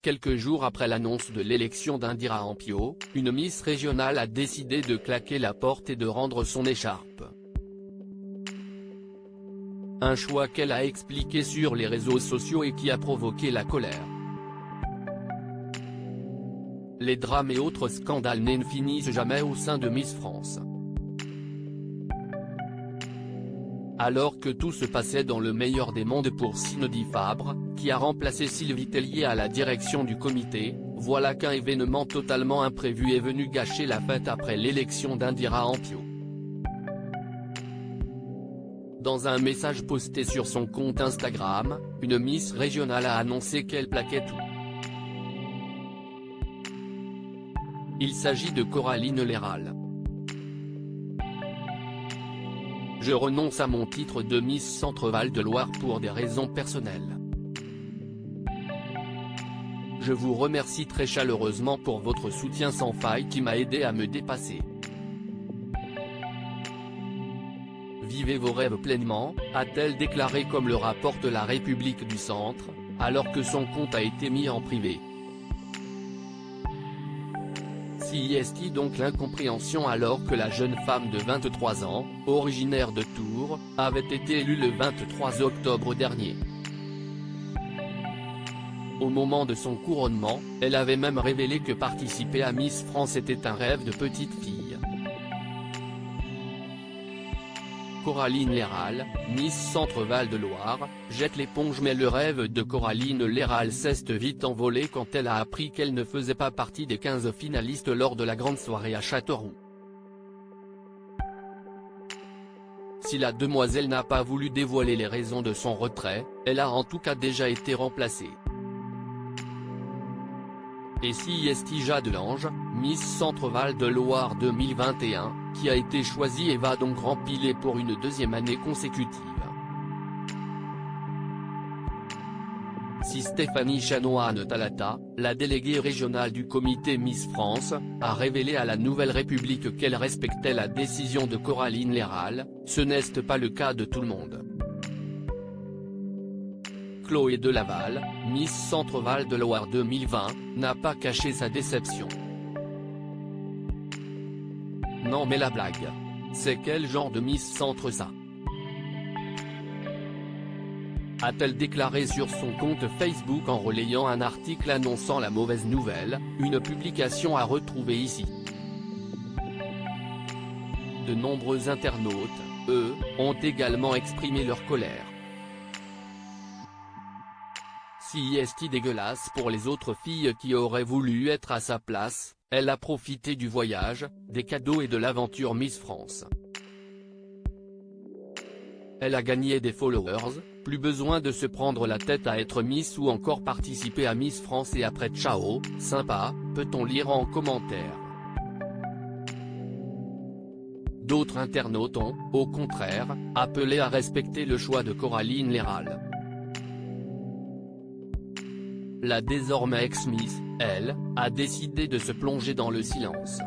Quelques jours après l'annonce de l'élection d'Indira Ampio, une Miss régionale a décidé de claquer la porte et de rendre son écharpe. Un choix qu'elle a expliqué sur les réseaux sociaux et qui a provoqué la colère. Les drames et autres scandales ne finissent jamais au sein de Miss France. Alors que tout se passait dans le meilleur des mondes pour Cindy Fabre, qui a remplacé Sylvie Tellier à la direction du comité, voilà qu'un événement totalement imprévu est venu gâcher la fête après l'élection d'Indira Ampio. Dans un message posté sur son compte Instagram, une Miss régionale a annoncé qu'elle plaquait tout. Il s'agit de Coraline Léral. Je renonce à mon titre de Miss Centre-Val de Loire pour des raisons personnelles. Je vous remercie très chaleureusement pour votre soutien sans faille qui m'a aidé à me dépasser. Vivez vos rêves pleinement, a-t-elle déclaré comme le rapporte La République du Centre, alors que son compte a été mis en privé. Si est donc l'incompréhension alors que la jeune femme de 23 ans, originaire de Tours, avait été élue le 23 octobre dernier. Au moment de son couronnement, elle avait même révélé que participer à Miss France était un rêve de petite fille. Coraline Léral, Miss Centre-Val de Loire, jette l'éponge mais le rêve de Coraline Léral s'est vite envolé quand elle a appris qu'elle ne faisait pas partie des 15 finalistes lors de la grande soirée à Châteauroux. Si la demoiselle n'a pas voulu dévoiler les raisons de son retrait, elle a en tout cas déjà été remplacée. Et si est Jade Lange, Miss Centre-Val de Loire 2021, qui a été choisie et va donc rempiler pour une deuxième année consécutive. Si Stéphanie Chanoine-Talata, la déléguée régionale du comité Miss France, a révélé à la Nouvelle République qu'elle respectait la décision de Coraline Léral, ce n'est pas le cas de tout le monde. Chloé Delaval, Miss Centre-Val de Loire 2020, n'a pas caché sa déception. Non mais la blague. C'est quel genre de Miss Centre ça? A-t-elle déclaré sur son compte Facebook en relayant un article annonçant la mauvaise nouvelle, une publication à retrouver ici. De nombreux internautes, eux, ont également exprimé leur colère. Si est dégueulasse pour les autres filles qui auraient voulu être à sa place, elle a profité du voyage, des cadeaux et de l'aventure Miss France. Elle a gagné des followers, plus besoin de se prendre la tête à être Miss ou encore participer à Miss France et après ciao, sympa, peut-on lire en commentaire. D'autres internautes ont, au contraire, appelé à respecter le choix de Coraline Léral. La désormais ex-Miss, elle, a décidé de se plonger dans le silence.